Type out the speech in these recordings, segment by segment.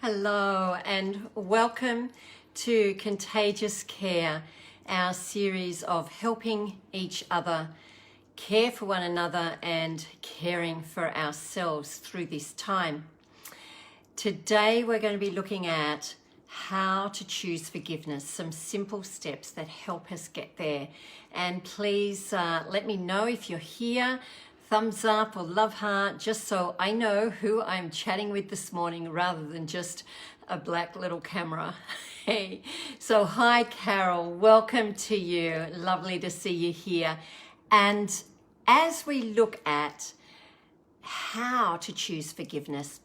Hello and welcome to Contagious Care, our series of helping each other care for one another and caring for ourselves through this time. Today we're going to be looking at how to choose forgiveness, some simple steps that help us get there. And please let me know if you're here, thumbs up or love heart, just so I know who I'm chatting with this morning rather than just a black little camera. Hey, so hi Carol, welcome to you. Lovely to see you here. And as we look at how to choose forgiveness,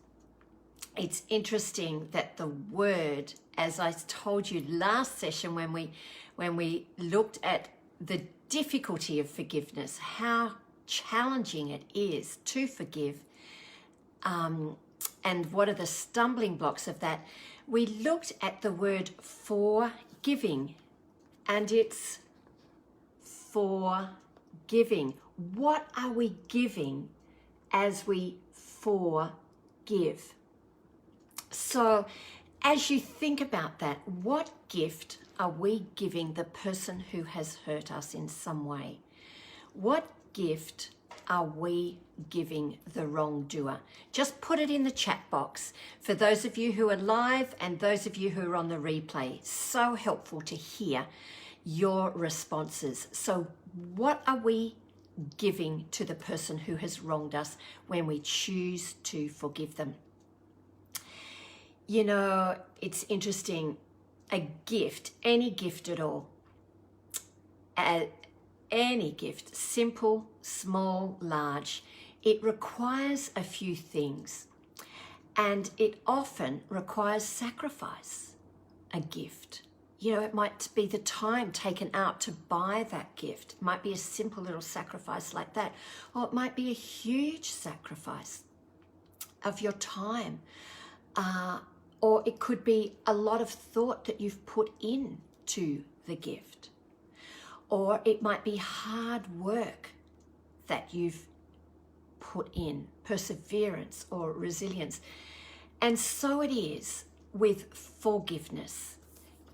it's interesting that the word, as I told you last session when we looked at the difficulty of forgiveness, how challenging it is to forgive, and what are the stumbling blocks of that, we looked at the word forgiving, and it's forgiving. What are we giving as we forgive? So as you think about that, what gift are we giving the person who has hurt us in some way? What gift are we giving the wrongdoer? Just put it in the chat box for those of you who are live and those of you who are on the replay. So helpful to hear your responses. So what are we giving to the person who has wronged us when we choose to forgive them? You know, it's interesting, a gift, any gift at all, any gift, simple, small, large, it requires a few things, and it often requires sacrifice, a gift. You know, it might be the time taken out to buy that gift. It might be a simple little sacrifice like that, or it might be a huge sacrifice of your time, or it could be a lot of thought that you've put into the gift. Or it might be hard work that you've put in, perseverance or resilience. And so it is with forgiveness.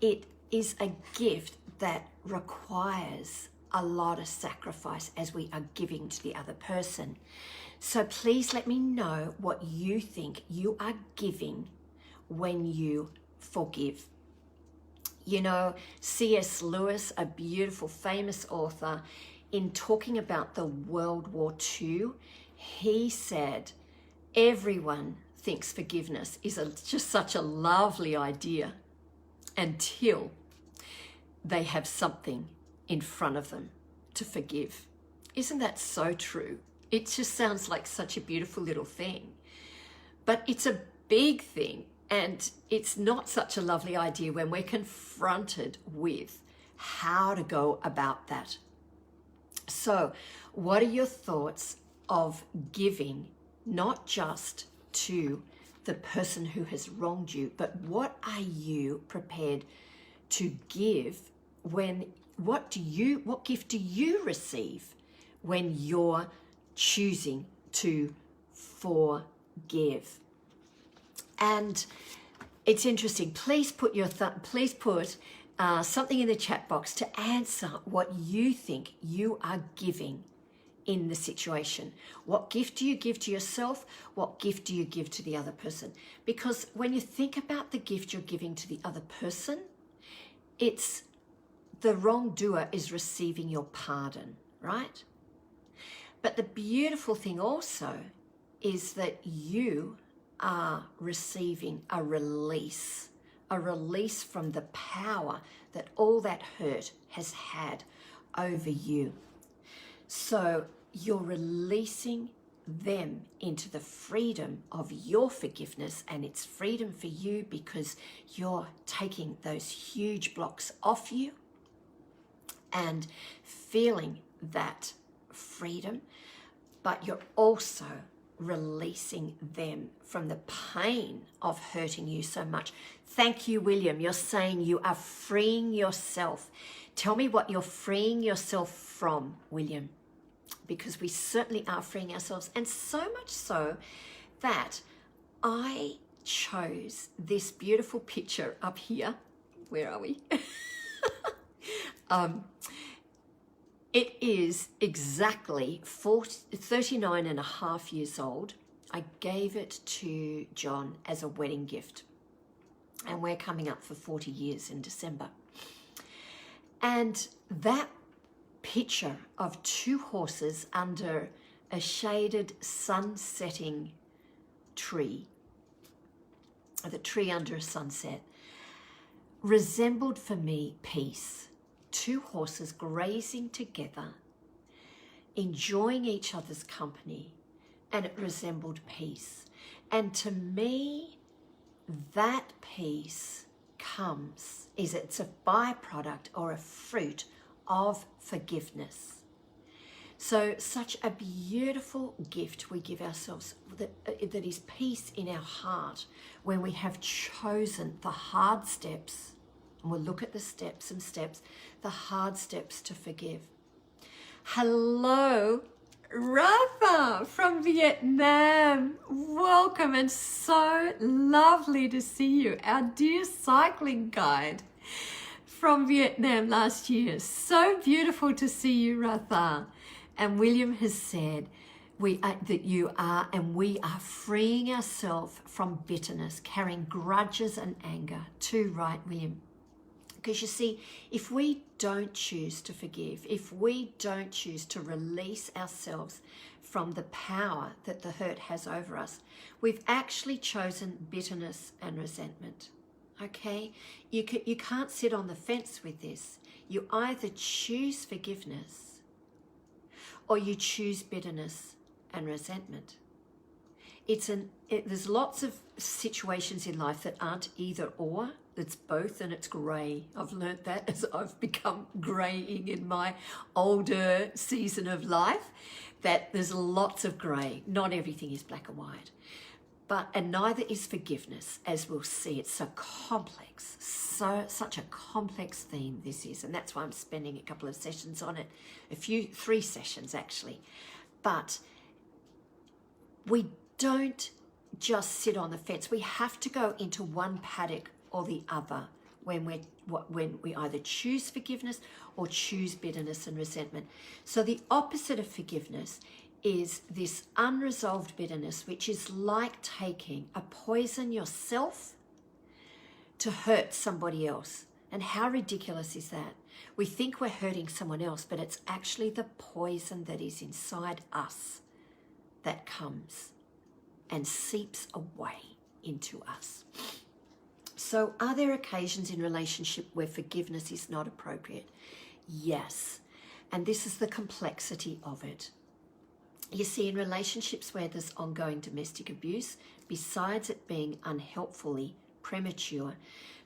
It is a gift that requires a lot of sacrifice as we are giving to the other person. So please let me know what you think you are giving when you forgive. You know, C.S. Lewis, a beautiful, famous author, in talking about the World War II, he said, everyone thinks forgiveness is just such a lovely idea until they have something in front of them to forgive. Isn't that so true? It just sounds like such a beautiful little thing, but it's a big thing. And it's not such a lovely idea when we're confronted with how to go about that. So, what are your thoughts of giving, not just to the person who has wronged you, but what are you prepared to give what gift do you receive when you're choosing to forgive? And it's interesting. Please put something in the chat box to answer what you think you are giving in the situation. What gift do you give to yourself? What gift do you give to the other person? Because when you think about the gift you're giving to the other person, it's the wrongdoer is receiving your pardon, right? But the beautiful thing also is that you are receiving a release from the power that all that hurt has had over you. So you're releasing them into the freedom of your forgiveness, and it's freedom for you because you're taking those huge blocks off you and feeling that freedom, but you're also releasing them from the pain of hurting you so much. Thank you, William. You're saying you are freeing yourself. Tell me what you're freeing yourself from, William, because we certainly are freeing ourselves, and so much so that I chose this beautiful picture up here. Where are we? It is exactly 39 and a half years old. I gave it to John as a wedding gift. And we're coming up for 40 years in December. And that picture of two horses under a shaded sun-setting tree, the tree under a sunset, resembled for me peace. Two horses grazing together, enjoying each other's company, and it resembled peace. And to me, that peace it's a byproduct or a fruit of forgiveness. So such a beautiful gift we give ourselves that is peace in our heart when we have chosen the hard steps, and we'll look at the steps, the hard steps to forgive. Hello, Rafa from Vietnam. Welcome, and so lovely to see you, our dear cycling guide from Vietnam last year. So beautiful to see you, Rafa. And William has said that you are, and we are freeing ourselves from bitterness, carrying grudges and anger. Too right, William. Because you see, if we don't choose to forgive, if we don't choose to release ourselves from the power that the hurt has over us, we've actually chosen bitterness and resentment. Okay? You can't sit on the fence with this. You either choose forgiveness or you choose bitterness and resentment. There's lots of situations in life that aren't either or. It's both, and it's grey. I've learnt that as I've become greying in my older season of life, that there's lots of grey. Not everything is black and white. And neither is forgiveness, as we'll see. It's so complex, such a complex theme this is, and that's why I'm spending a couple of sessions on it, 3 sessions actually. But we don't just sit on the fence. We have to go into one paddock or the other when we either choose forgiveness or choose bitterness and resentment. So the opposite of forgiveness is this unresolved bitterness, which is like taking a poison yourself to hurt somebody else. And how ridiculous is that? We think we're hurting someone else, but it's actually the poison that is inside us that comes and seeps away into us. So are there occasions in relationship where forgiveness is not appropriate? Yes. And this is the complexity of it. You see, in relationships where there's ongoing domestic abuse, besides it being unhelpfully premature,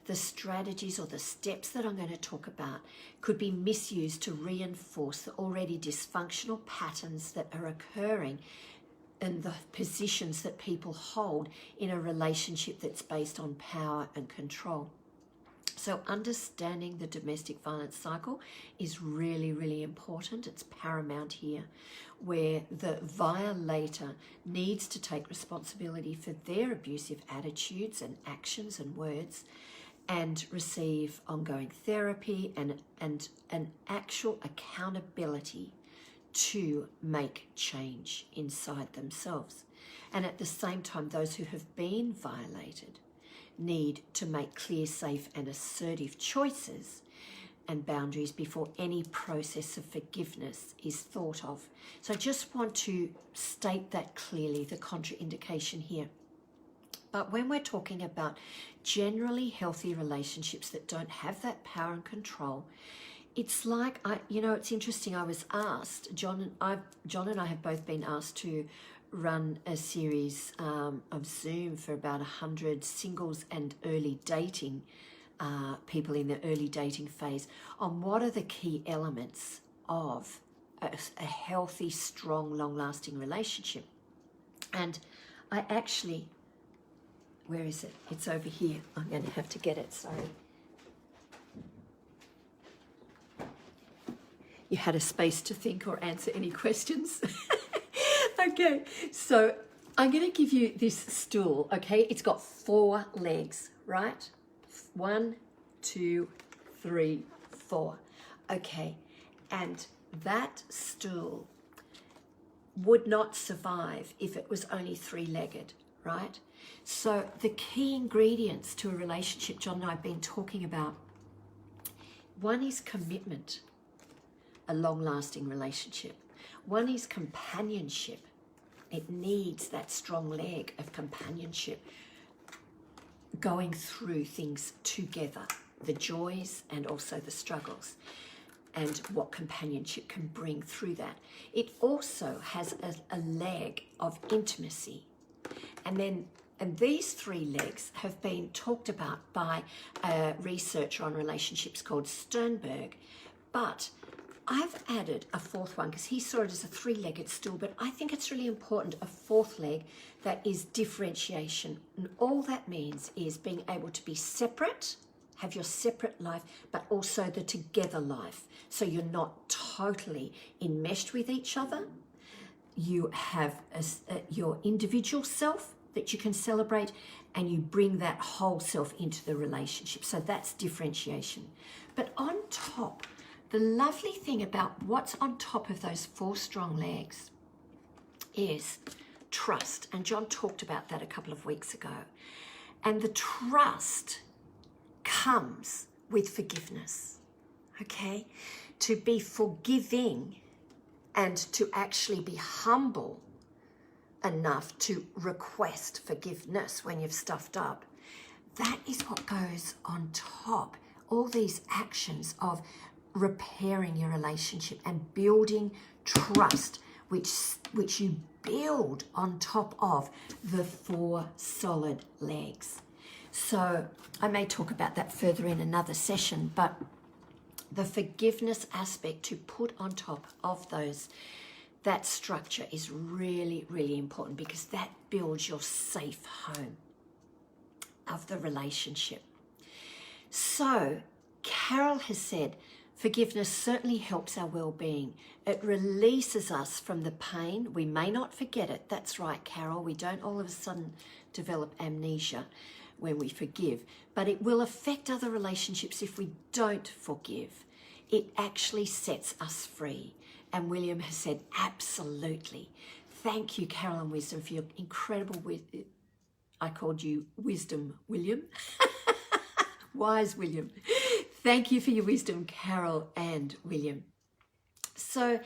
the strategies or the steps that I'm going to talk about could be misused to reinforce the already dysfunctional patterns that are occurring and the positions that people hold in a relationship that's based on power and control. So understanding the domestic violence cycle is really, really important. It's paramount here, where the violator needs to take responsibility for their abusive attitudes and actions and words, and receive ongoing therapy and an actual accountability to make change inside themselves. And at the same time, those who have been violated need to make clear, safe and assertive choices and boundaries before any process of forgiveness is thought of. So I just want to state that clearly, the contraindication here. But when we're talking about generally healthy relationships that don't have that power and control, it's like, it's interesting. I was asked, John and I have both been asked to run a series of Zoom for about 100 singles and early dating people in the early dating phase on what are the key elements of a healthy, strong, long-lasting relationship. And I actually, where is it? It's over here. I'm going to have to get it, sorry. You had a space to think or answer any questions. Okay, so I'm going to give you this stool, okay? It's got 4 legs, right? 1, 2, 3, 4. Okay, and that stool would not survive if it was only 3-legged, right? So the key ingredients to a relationship John and I have been talking about, one is commitment, a long-lasting relationship. One is companionship. It needs that strong leg of companionship, going through things together, the joys and also the struggles, and what companionship can bring through that. It also has a leg of intimacy. And these 3 legs have been talked about by a researcher on relationships called Sternberg, but I've added a 4th one because he saw it as a 3-legged stool, but I think it's really important, a 4th leg that is differentiation. And all that means is being able to be separate, have your separate life, but also the together life. So you're not totally enmeshed with each other. You have your individual self that you can celebrate, and you bring that whole self into the relationship. So that's differentiation. But on top, the lovely thing about what's on top of those 4 strong legs is trust. And John talked about that a couple of weeks ago. And the trust comes with forgiveness, okay? To be forgiving and to actually be humble enough to request forgiveness when you've stuffed up. That is what goes on top. All these actions of repairing your relationship and building trust, which you build on top of the 4 solid legs. So I may talk about that further in another session, but the forgiveness aspect to put on top of that structure is really, really important, because that builds your safe home of the relationship. So Carol has said, forgiveness certainly helps our well-being. It releases us from the pain. We may not forget it. That's right, Carol. We don't all of a sudden develop amnesia when we forgive, but it will affect other relationships if we don't forgive. It actually sets us free. And William has said, absolutely. Thank you, Carol and Wisdom, for your incredible wisdom. I called you Wisdom William. Wise William. Thank you for your wisdom, Carol and William. So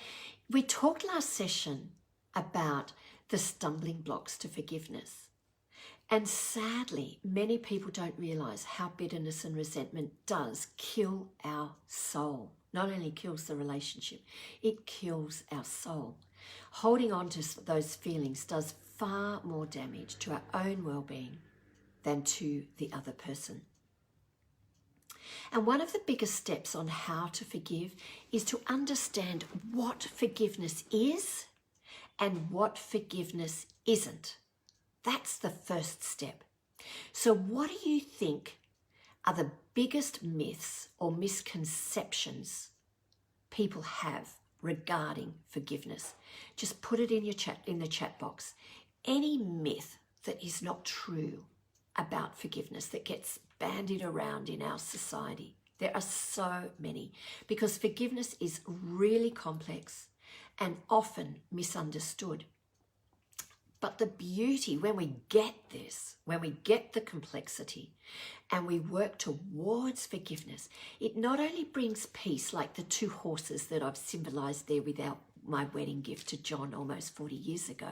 we talked last session about the stumbling blocks to forgiveness. And sadly, many people don't realise how bitterness and resentment does kill our soul. Not only kills the relationship, it kills our soul. Holding on to those feelings does far more damage to our own well-being than to the other person. And one of the biggest steps on how to forgive is to understand what forgiveness is and what forgiveness isn't. That's the first step. So what do you think are the biggest myths or misconceptions people have regarding forgiveness? Just put it in the chat box. Any myth that is not true about forgiveness that gets bandied around in our society. There are so many, because forgiveness is really complex and often misunderstood. But the beauty, when we get this, when we get the complexity and we work towards forgiveness, it not only brings peace, like the 2 horses that I've symbolized there with my wedding gift to John almost 40 years ago,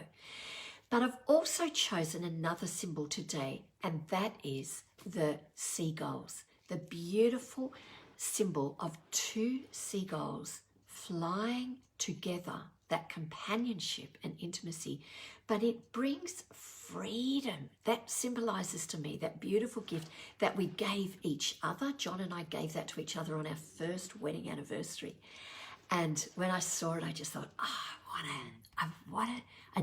but I've also chosen another symbol today, and that is the seagulls, the beautiful symbol of 2 seagulls flying together, that companionship and intimacy, but it brings freedom. That symbolizes to me that beautiful gift that we gave each other. John and I gave that to each other on our first wedding anniversary. And when I saw it, I just thought, I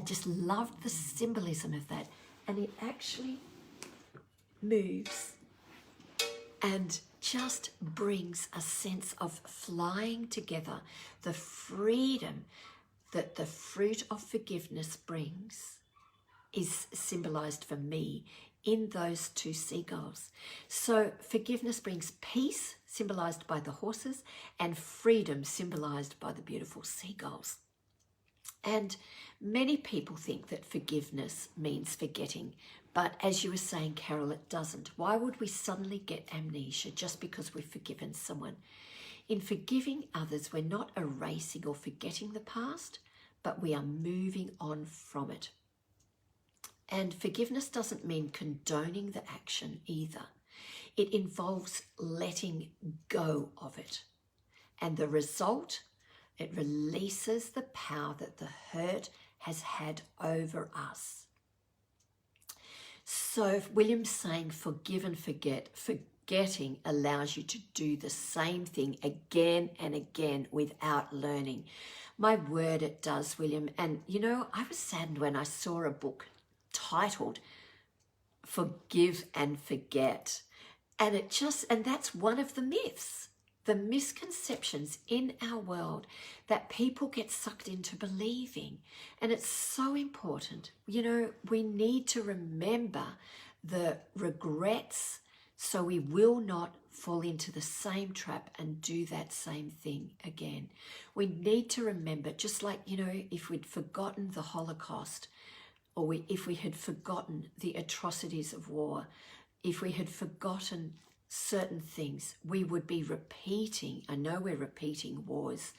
just loved the symbolism of that. And it actually moves and just brings a sense of flying together, the freedom that the fruit of forgiveness brings is symbolized for me in those two seagulls. So forgiveness brings peace, symbolized by the horses, and freedom, symbolized by the beautiful seagulls. And many people think that forgiveness means forgetting. But as you were saying, Carol, it doesn't. Why would we suddenly get amnesia just because we've forgiven someone? In forgiving others, we're not erasing or forgetting the past, but we are moving on from it. And forgiveness doesn't mean condoning the action either. It involves letting go of it. And the result, it releases the power that the hurt has had over us. So William's saying forgive and forget. Forgetting allows you to do the same thing again and again without learning. My word, it does, William. And you know, I was saddened when I saw a book titled Forgive and Forget. And that's one of the myths, the misconceptions in our world that people get sucked into believing. And it's so important. You know, we need to remember the regrets so we will not fall into the same trap and do that same thing again. We need to remember, just like, you know, if we'd forgotten the Holocaust, or if we had forgotten the atrocities of war, if we had forgotten certain things, we would be repeating. I know we're repeating wars,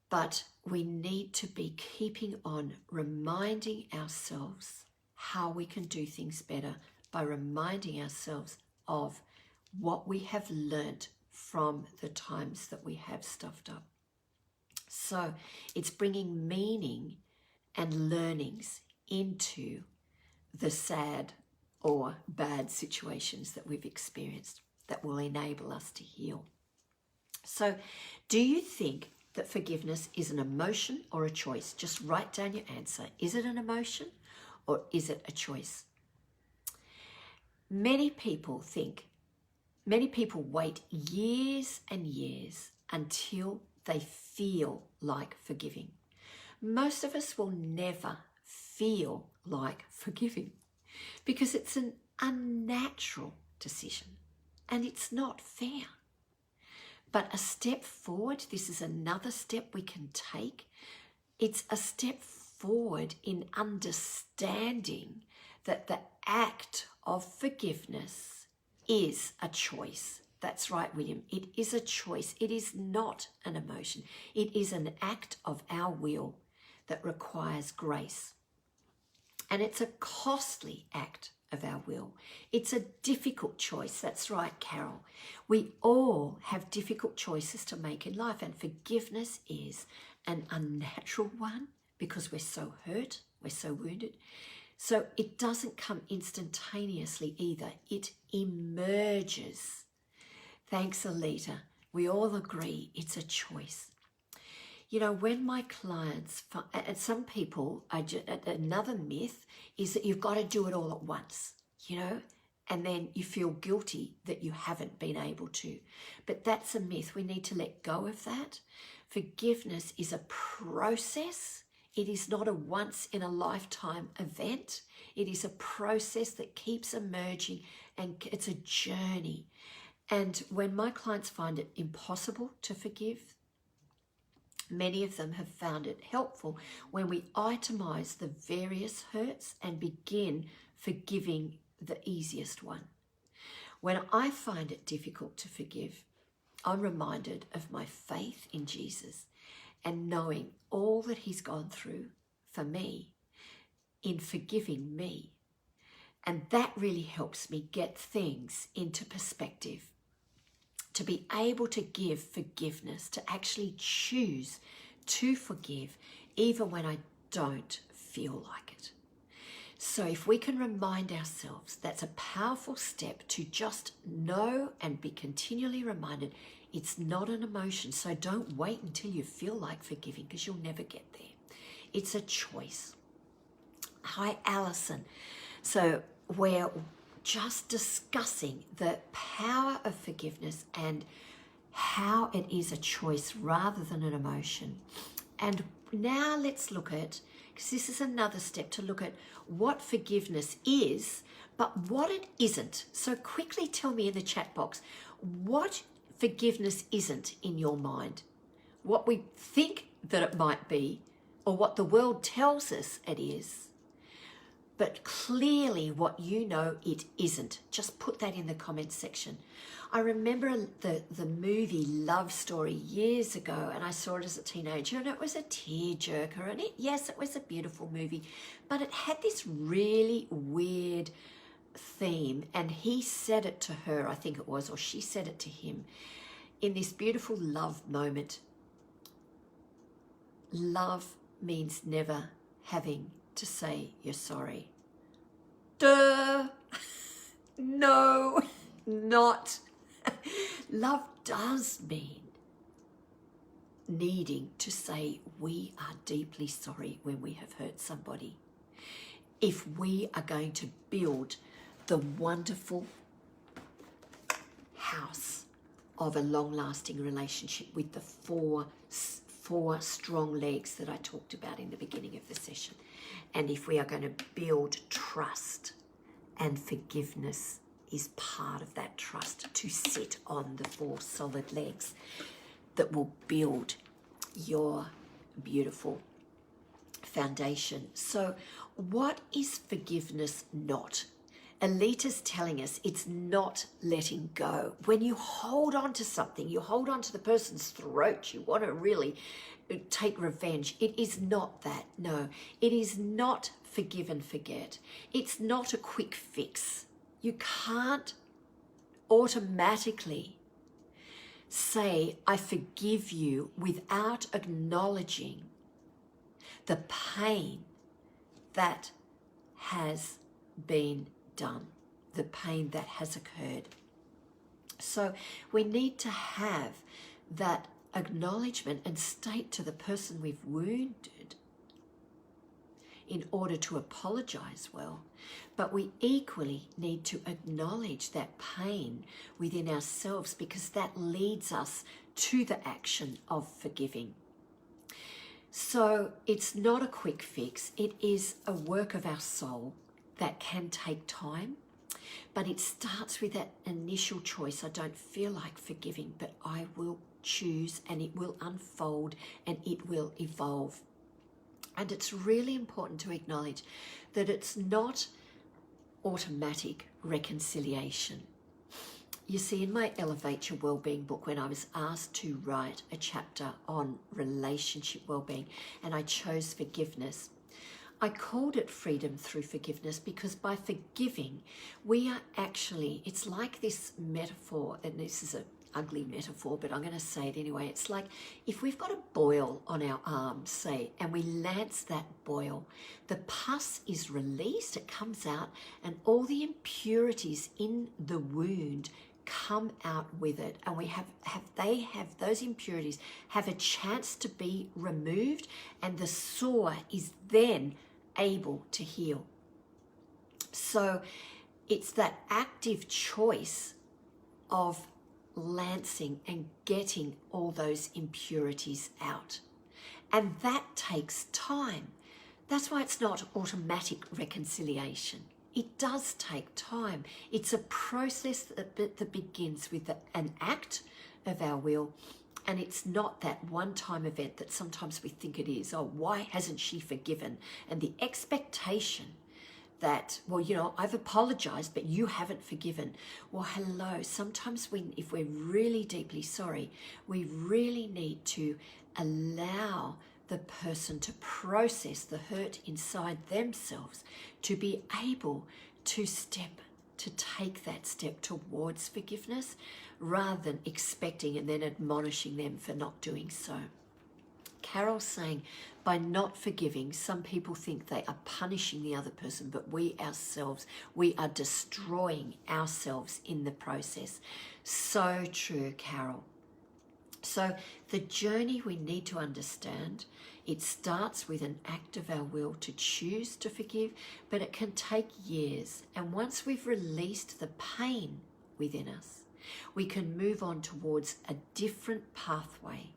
but we need to be keeping on reminding ourselves how we can do things better by reminding ourselves of what we have learnt from the times that we have stuffed up. So it's bringing meaning and learnings into the sad or bad situations that we've experienced that will enable us to heal. So do you think that forgiveness is an emotion or a choice? Just write down your answer. Is it an emotion or is it a choice? Many people wait years and years until they feel like forgiving. Most of us will never feel like forgiving because it's an unnatural decision and it's not fair. But a step forward, this is another step we can take. It's a step forward in understanding that the act of forgiveness is a choice. That's right, William. It is a choice. It is not an emotion. It is an act of our will that requires grace. And it's a costly act of our will. It's a difficult choice. That's right, Carol. We all have difficult choices to make in life, and forgiveness is an unnatural one because we're so hurt, we're so wounded. So it doesn't come instantaneously either. It emerges. Thanks, Alita. We all agree it's a choice. You know, when my clients, and some people, another myth is that you've got to do it all at once, you know, and then you feel guilty that you haven't been able to. But that's a myth. We need to let go of that. Forgiveness is a process. It is not a once in a lifetime event. It is a process that keeps emerging, and it's a journey. And when my clients find it impossible to forgive, many of them have found it helpful when we itemize the various hurts and begin forgiving the easiest one. When I find it difficult to forgive, I'm reminded of my faith in Jesus and knowing all that he's gone through for me in forgiving me. And that really helps me get things into perspective, to be able to give forgiveness, to actually choose to forgive even when I don't feel like it. So if we can remind ourselves, that's a powerful step to just know and be continually reminded it's not an emotion. So don't wait until you feel like forgiving because you'll never get there. It's a choice. Hi, Alison. So we're just discussing the power of forgiveness and how it is a choice rather than an emotion. And now let's look at because this is another step to look at what forgiveness is, but what it isn't. So quickly tell me in the chat box what forgiveness isn't in your mind, what we think that it might be, or what the world tells us it is, but clearly what you know it isn't. Just put that in the comments section. I remember the movie Love Story years ago, and I saw it as a teenager, and it was a tearjerker, and yes, it was a beautiful movie, but it had this really weird theme, and he said it to her, I think it was, or she said it to him, in this beautiful love moment. Love means never having to say you're sorry. Duh! No, not. Love does mean needing to say we are deeply sorry when we have hurt somebody. If we are going to build the wonderful house of a long-lasting relationship with the four strong legs that I talked about in the beginning of the session, and if we are going to build trust, and forgiveness is part of that trust, to sit on the four solid legs that will build your beautiful foundation. So what is forgiveness not? Alita's telling us it's not letting go. When you hold on to something, you hold on to the person's throat, you want to really take revenge. It is not that. No, it is not forgive and forget. It's not a quick fix. You can't automatically say, I forgive you, without acknowledging the pain that has been done, the pain that has occurred. So we need to have that acknowledgement and state to the person we've wounded in order to apologize well. But we equally need to acknowledge that pain within ourselves, because that leads us to the action of forgiving. So it's not a quick fix. It is a work of our soul that can take time, but it starts with that initial choice. I don't feel like forgiving, but I will choose, and it will unfold and it will evolve. And it's really important to acknowledge that it's not automatic reconciliation. You see, in my Elevate Your Wellbeing book, when I was asked to write a chapter on relationship wellbeing, and I chose forgiveness, I called it freedom through forgiveness, because by forgiving, we are actually, it's like this metaphor, and this is an ugly metaphor, but I'm going to say it anyway. It's like if we've got a boil on our arm, say, and we lance that boil, the pus is released, it comes out, and all the impurities in the wound come out with it, and we have those impurities have a chance to be removed, and the sore is then able to heal. So it's that active choice of lancing and getting all those impurities out, and that takes time. That's why it's not automatic reconciliation. It does take time. It's a process that begins with an act of our will, and it's not that one-time event that sometimes we think it is. Oh, why hasn't she forgiven? And the expectation that, well, you know, I've apologized, but you haven't forgiven. Well, hello. Sometimes if we're really deeply sorry, we really need to allow the person to process the hurt inside themselves, to be able to take that step towards forgiveness, rather than expecting and then admonishing them for not doing so. Carol's saying, by not forgiving, some people think they are punishing the other person, but we are destroying ourselves in the process. So true, Carol. So the journey, we need to understand, it starts with an act of our will to choose to forgive, but it can take years. And once we've released the pain within us, we can move on towards a different pathway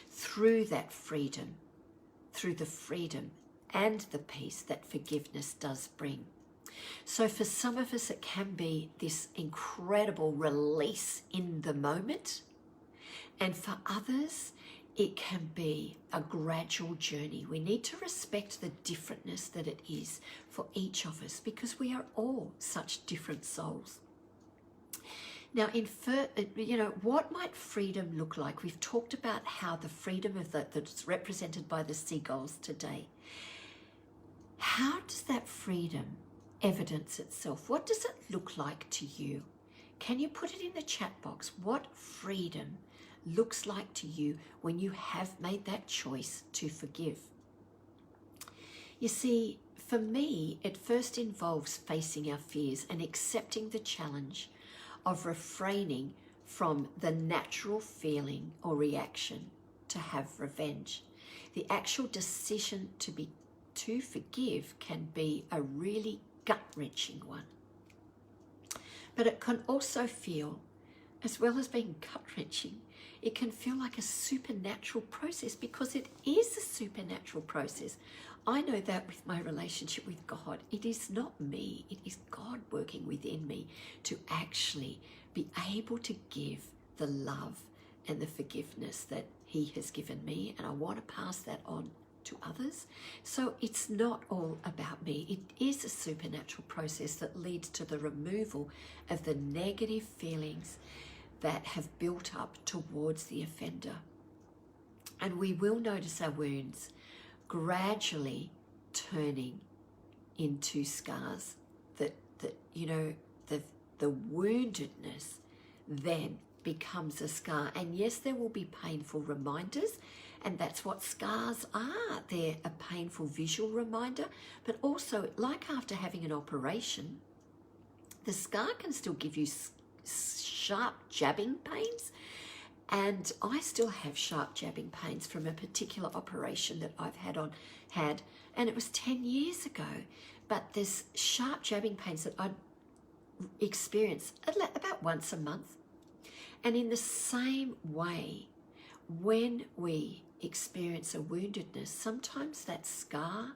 through that freedom, through the freedom and the peace that forgiveness does bring. So for some of us, it can be this incredible release in the moment. And for others, it can be a gradual journey. We need to respect the differentness that it is for each of us, because we are all such different souls. Now, what might freedom look like? We've talked about how the freedom that's represented by the seagulls today. How does that freedom evidence itself? What does it look like to you? Can you put it in the chat box? What freedom looks like to you when you have made that choice to forgive? You see, for me, it first involves facing our fears and accepting the challenge of refraining from the natural feeling or reaction to have revenge. The actual decision to forgive can be a really gut-wrenching one. But it can also feel, as well as being gut-wrenching, it can feel like a supernatural process, because it is a supernatural process. I know that with my relationship with God. It is not me, it is God working within me to actually be able to give the love and the forgiveness that He has given me, and I want to pass that on to others. So it's not all about me. It is a supernatural process that leads to the removal of the negative feelings that have built up towards the offender. And we will notice our wounds gradually turning into scars, that the woundedness then becomes a scar. And yes, there will be painful reminders, and that's what scars are. They're a painful visual reminder, but also, like after having an operation, the scar can still give you sharp jabbing pains. And I still have sharp jabbing pains from a particular operation that I've had, and it was 10 years ago. But there's sharp jabbing pains that I experience about once a month. And in the same way, when we experience a woundedness, sometimes that scar,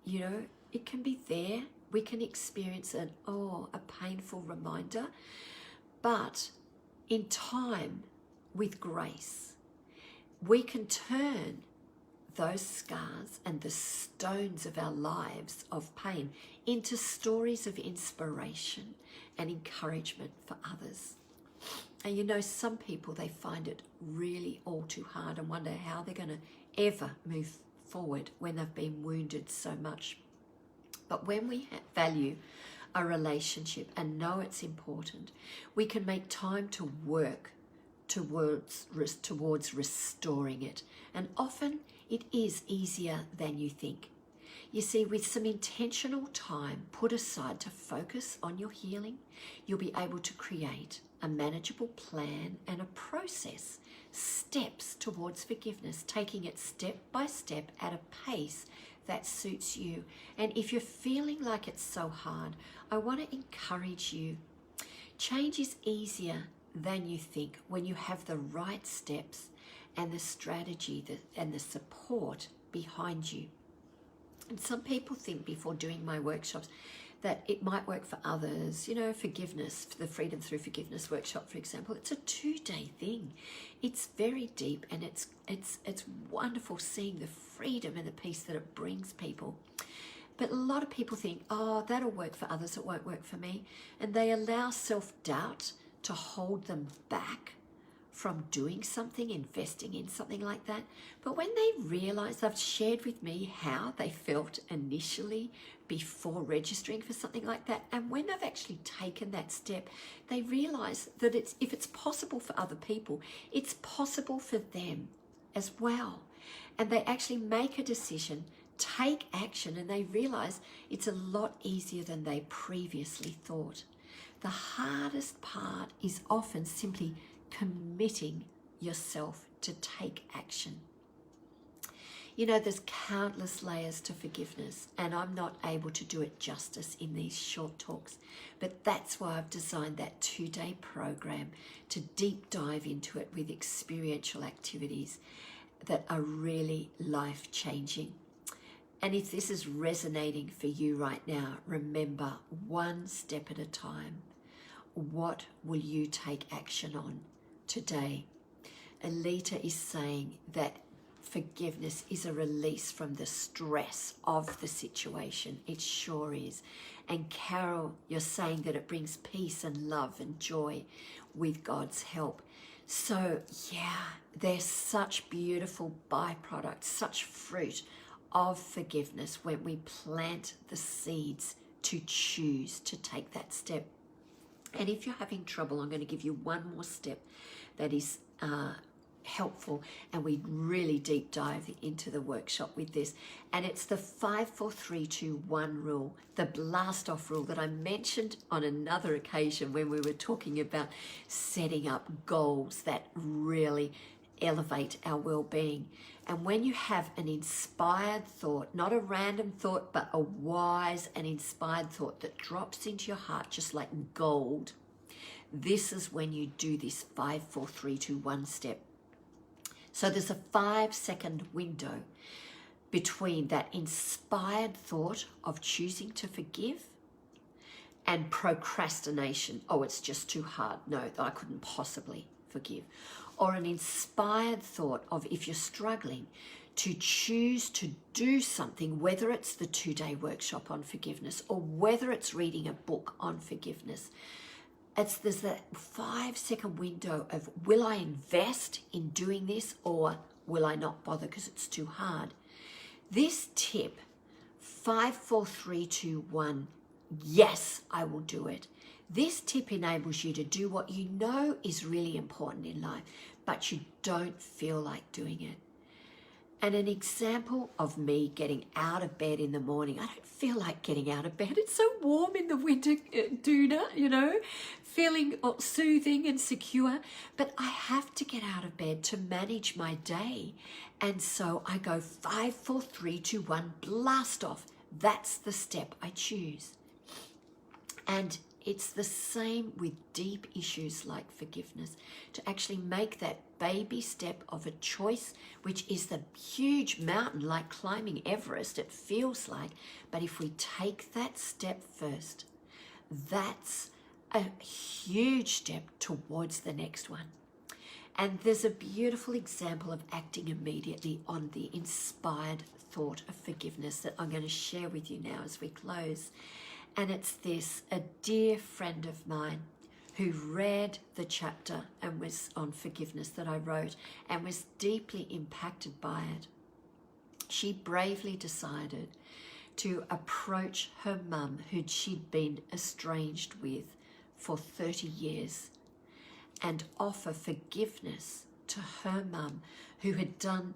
it can be there. We can experience a painful reminder. But in time, with grace, we can turn those scars and the stones of our lives of pain into stories of inspiration and encouragement for others. And some people, they find it really all too hard and wonder how they're going to ever move forward when they've been wounded so much. But when we value a relationship and know it's important, we can make time to work towards restoring it. And often it is easier than you think. You see, with some intentional time put aside to focus on your healing, you'll be able to create a manageable plan and a process, steps towards forgiveness, taking it step by step at a pace that suits you. And if you're feeling like it's so hard, I want to encourage you. Change is easier than you think when you have the right steps and the strategy and the support behind you. And some people think before doing my workshops that it might work for others. Forgiveness, the Freedom Through Forgiveness workshop, for example, it's a 2-day thing. It's very deep, and it's wonderful seeing the freedom and the peace that it brings people. But a lot of people think, that'll work for others, it won't work for me. And they allow self-doubt to hold them back from doing something, investing in something like that. But when they realize, they've shared with me how they felt initially before registering for something like that, and when they've actually taken that step, they realize that if it's possible for other people, it's possible for them as well. And they actually make a decision, take action, and they realize it's a lot easier than they previously thought. The hardest part is often simply committing yourself to take action. There's countless layers to forgiveness, and I'm not able to do it justice in these short talks, but that's why I've designed that 2-day program to deep dive into it with experiential activities that are really life-changing. And if this is resonating for you right now, remember, one step at a time. What will you take action on today? Alita is saying that forgiveness is a release from the stress of the situation. It sure is. And Carol, you're saying that it brings peace and love and joy with God's help. So yeah, there's such beautiful byproducts, such fruit of forgiveness when we plant the seeds to choose to take that step. And if you're having trouble, I'm going to give you one more step that is helpful, and we really deep dive into the workshop with this, and it's the 5 4 3 2 1 rule, the blast off rule that I mentioned on another occasion when we were talking about setting up goals that really elevate our well-being. And when you have an inspired thought, not a random thought, but a wise and inspired thought that drops into your heart just like gold, this is when you do this 5 4 3 2 1 step. So there's a 5-second window between that inspired thought of choosing to forgive and procrastination. Oh, it's just too hard. No, I couldn't possibly forgive. Or an inspired thought of, if you're struggling, to choose to do something, whether it's the 2-day workshop on forgiveness or whether it's reading a book on forgiveness. There's that 5-second window of, will I invest in doing this or will I not bother because it's too hard? This tip, 5 4 3 2 1, yes, I will do it. This tip enables you to do what you know is really important in life, but you don't feel like doing it. And an example of me getting out of bed in the morning, I don't feel like getting out of bed. It's so warm in the winter, Duna, feeling soothing and secure. But I have to get out of bed to manage my day. And so I go 5 4 3 2 1, blast off. That's the step I choose. And it's the same with deep issues like forgiveness, to actually make that baby step of a choice, which is the huge mountain, like climbing Everest, it feels like. But if we take that step first, that's a huge step towards the next one. And there's a beautiful example of acting immediately on the inspired thought of forgiveness that I'm going to share with you now as we close. And it's this, a dear friend of mine who read the chapter and was on forgiveness that I wrote and was deeply impacted by it. She bravely decided to approach her mum, who she'd been estranged with for 30 years, and offer forgiveness to her mum, who had done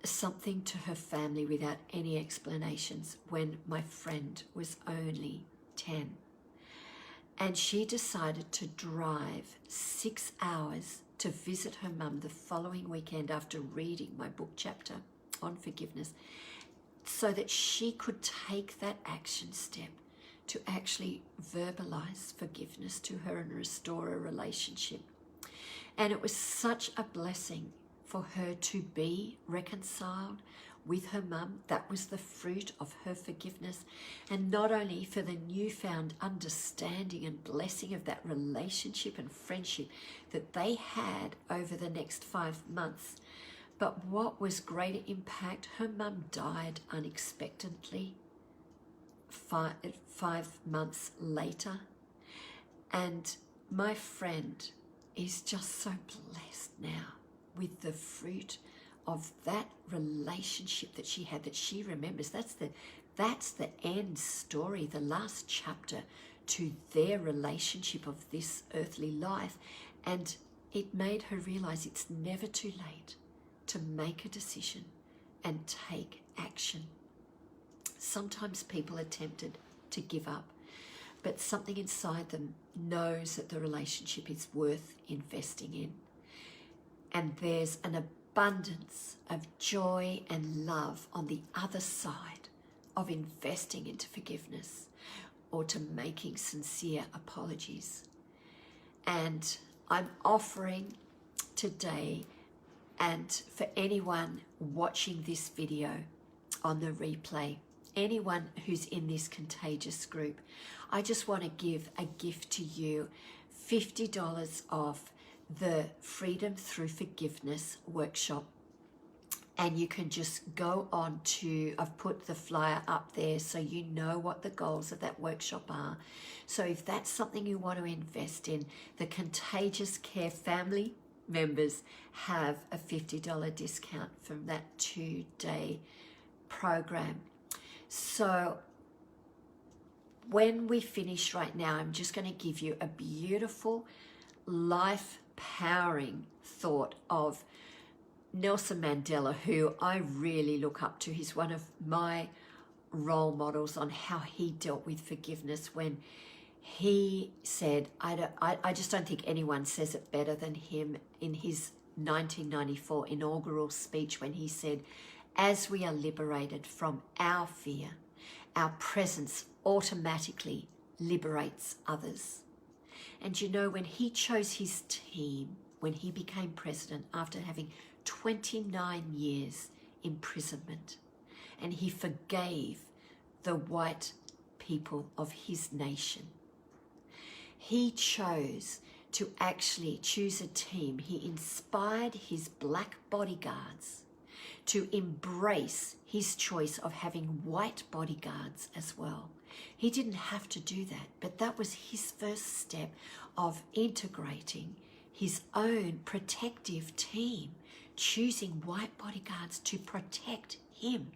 something to her family without any explanations when my friend was only 10. And she decided to drive 6 hours to visit her mum the following weekend after reading my book chapter on forgiveness, so that she could take that action step to actually verbalize forgiveness to her and restore a relationship. And it was such a blessing for her to be reconciled with her mum. That was the fruit of her forgiveness. And not only for the newfound understanding and blessing of that relationship and friendship that they had over the next 5 months, but what was greater impact, her mum died unexpectedly 5 months later. And my friend is just so blessed now with the fruit of that relationship that she had, that she remembers. That's the end story, the last chapter to their relationship of this earthly life. And it made her realize it's never too late to make a decision and take action. Sometimes people are tempted to give up, but something inside them knows that the relationship is worth investing in. And there's an abundance of joy and love on the other side of investing into forgiveness or to making sincere apologies. And I'm offering today, and for anyone watching this video on the replay, anyone who's in this contagious group, I just want to give a gift to you, $50 off the Freedom Through Forgiveness workshop. And you can just go on to, I've put the flyer up there so you know what the goals of that workshop are. So if that's something you want to invest in, the Contagious Care family members have a $50 discount from that 2-day program. So when we finish right now, I'm just going to give you a beautiful, life-powering thought of Nelson Mandela, who I really look up to. He's one of my role models on how he dealt with forgiveness, when he said, I just don't think anyone says it better than him, in his 1994 inaugural speech, when he said, as we are liberated from our fear, our presence automatically liberates others. And you know, when he chose his team, when he became president after having 29 years imprisonment, and he forgave the white people of his nation, he chose to actually choose a team. He inspired his black bodyguards to embrace his choice of having white bodyguards as well. He didn't have to do that, but that was his first step of integrating his own protective team, choosing white bodyguards to protect him.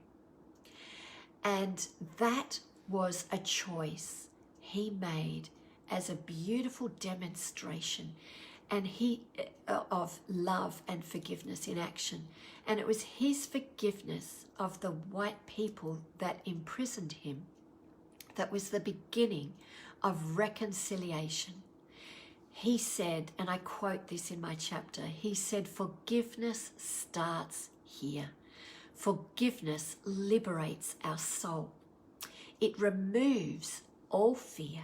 And that was a choice he made as a beautiful demonstration and of love and forgiveness in action. And it was his forgiveness of the white people that imprisoned him that was the beginning of reconciliation. He said, and I quote this in my chapter, he said, forgiveness starts here. Forgiveness liberates our soul. It removes all fear.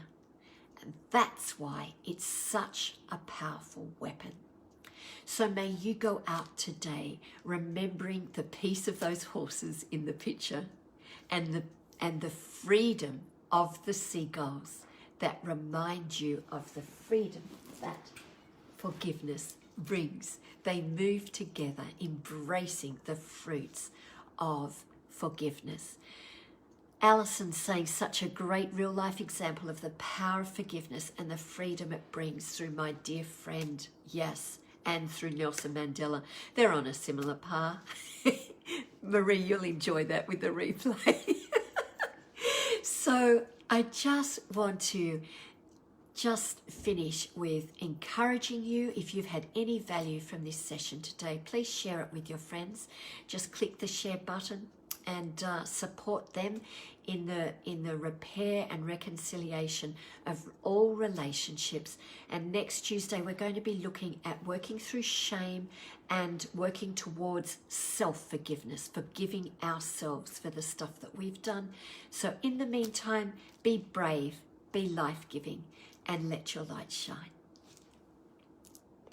And that's why it's such a powerful weapon. So may you go out today remembering the peace of those horses in the picture and the freedom of the seagulls that remind you of the freedom that forgiveness brings. They move together, embracing the fruits of forgiveness. Alison's saying, such a great real life example of the power of forgiveness and the freedom it brings through my dear friend, yes, and through Nelson Mandela. They're on a similar par. Marie, you'll enjoy that with the replay. So I just want to finish with encouraging you. If you've had any value from this session today, please share it with your friends. Just click the share button and support them in the repair and reconciliation of all relationships. And next Tuesday, we're going to be looking at working through shame and working towards self-forgiveness, forgiving ourselves for the stuff that we've done. So in the meantime, be brave, be life-giving, and let your light shine.